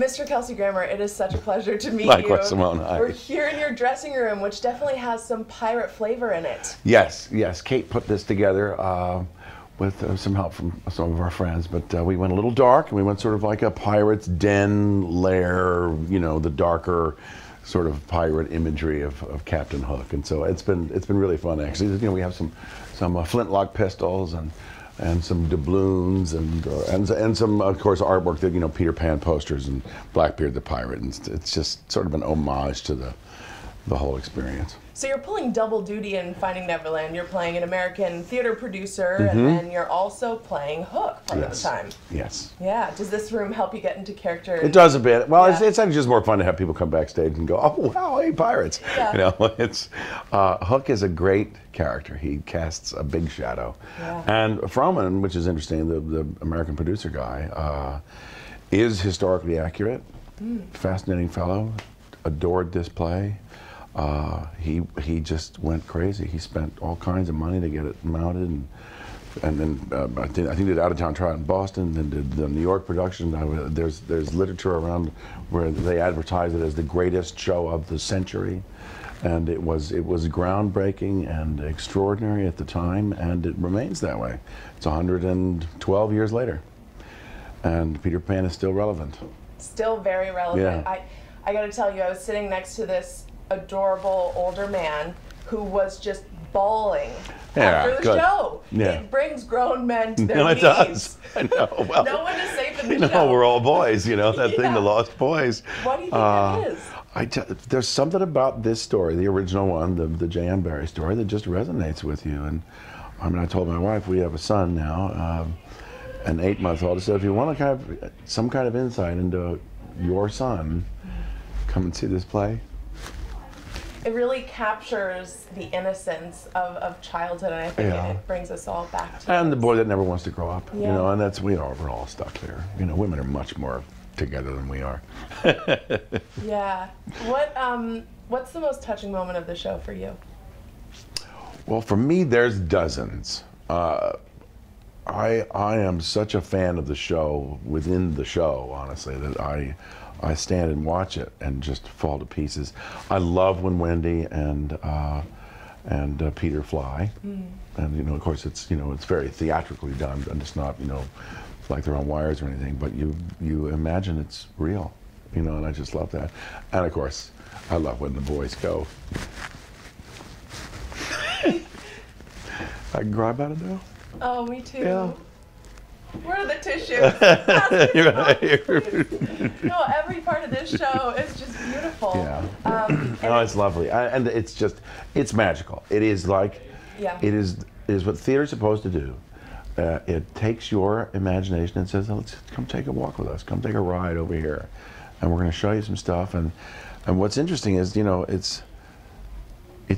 Mr. Kelsey Grammer, it is such a pleasure to meet you. Likewise, Simone. Hi. We're here in your dressing room, which definitely has some pirate flavor in it. Yes, yes. Kate put this together with some help from some of our friends, but we went a little dark, and we went sort of like a pirate's den lair, you know, the darker sort of pirate imagery of Captain Hook, and so it's been really fun actually. You know, we have some flintlock pistols and some doubloons and some, of course, artwork that, you know, Peter Pan posters and Blackbeard the pirate, and it's just sort of an homage to the whole experience. So you're pulling double duty in Finding Neverland. You're playing an American theater producer, and then you're also playing Hook part of the time. Yes. Yeah. Does this room help you get into character? It does a bit. Well, Yeah. it's actually just more fun to have people come backstage and go, "Oh wow, hey, pirates!" Yeah. You know, it's Hook is a great character. He casts a big shadow, and Froman, which is interesting, the American producer guy, is historically accurate. Fascinating fellow, adored this play. He just went crazy. He spent all kinds of money to get it mounted, and then I think did out-of-town trial in Boston, then did the New York production. There's literature around where they advertise it as the greatest show of the century, and it was groundbreaking and extraordinary at the time, and it remains that way. It's 112 years later, and Peter Pan is still relevant. Still very relevant. Yeah. I got to tell you, I was sitting next to this adorable older man who was just bawling after the show. Yeah. It brings grown men to their No, it knees. does. I know. Well, No one is safe in the you know, show. we're all boys. You know that thing, the Lost Boys. What do you think that is? There's something about this story, the original one, the J.M. Barrie story, that just resonates with you. And I mean, I told my wife, we have a son now, an 8-month-old. I said, if you want to have some kind of insight into your son, come and see this play. It really captures the innocence of childhood, and I think it brings us all back to And the boy that never wants to grow up, you Yeah. know, and we're all stuck there. You know, women are much more together than we are. Yeah. What's the most touching moment of the show for you? Well, for me, there's dozens. I am such a fan of the show within the show, honestly, that I stand and watch it and just fall to pieces. I love when Wendy and Peter fly, and you know, of course, it's very theatrically done, and it's not like they're on wires or anything, but you imagine it's real, you know, and I just love that. And of course, I love when the boys go. I can cry about it now. Oh, me too. Yeah. Where are the tissues? You're right. No, every part of this show is just beautiful. Yeah. No, it's lovely, and it's magical. It is like, it is what theater's supposed to do. It takes your imagination and says, let's come take a walk with us. Come take a ride over here, and we're going to show you some stuff. And what's interesting is, you know, it's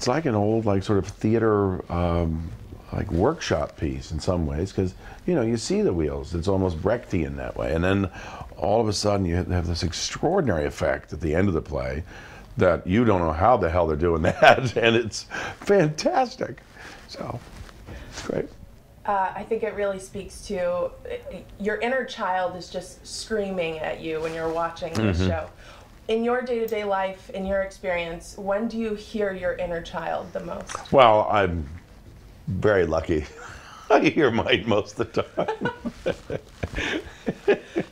like an old, like, sort of theater like workshop piece in some ways, because you know, you see the wheels. It's almost Brechtian that way, and then all of a sudden you have this extraordinary effect at the end of the play that you don't know how the hell they're doing that, and it's fantastic. So it's great. I think it really speaks to your inner child is just screaming at you when you're watching this show. In your day-to-day life, in your experience, when do you hear your inner child the most? Well, I'm very lucky. I hear mine most of the time.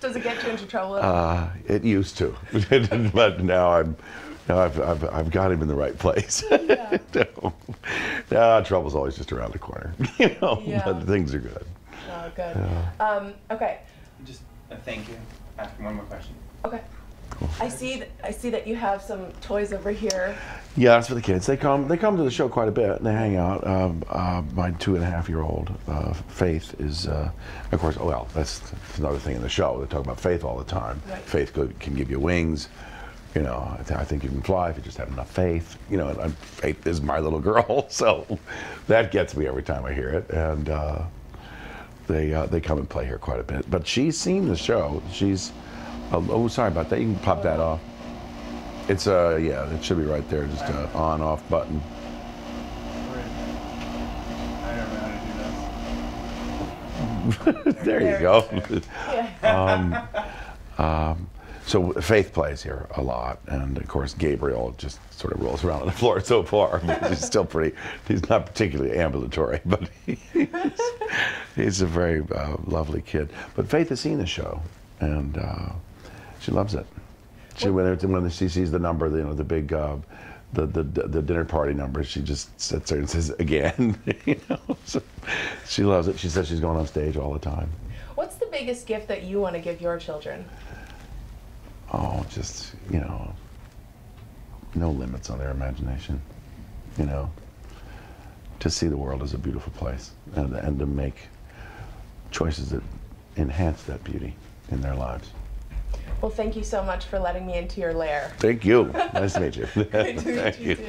Does it get you into trouble? It used to, but now I've got him in the right place. Yeah. No, trouble's always just around the corner, you know. Yeah. But things are good. Oh, good. Yeah. Okay. Just a thank you. Asking one more question. Okay. I see that you have some toys over here. Yeah, that's for the kids. They come to the show quite a bit, and they hang out. My 2.5-year-old Faith is, of course. Well, that's another thing in the show. They talk about Faith all the time. Right. Faith can give you wings. You know, I think you can fly if you just have enough faith. You know, and Faith is my little girl, so that gets me every time I hear it. And they come and play here quite a bit. But she's seen the show. She's oh, sorry about that. You can pop that off. It's yeah, it should be right there. Just an on-off button. I don't know how to do this. There you go. Yeah. So Faith plays here a lot, and of course Gabriel just sort of rolls around on the floor so far. He's still he's not particularly ambulatory, but he's a very lovely kid. But Faith has seen the show, and she loves it. When she sees the number, the big, the dinner party number, she just sits there and says, again, So she loves it. She says she's going on stage all the time. What's the biggest gift that you want to give your children? Oh, just, no limits on their imagination, to see the world as a beautiful place and to make choices that enhance that beauty in their lives. Well, thank you so much for letting me into your lair. Thank you. Nice to meet you. Great to meet you.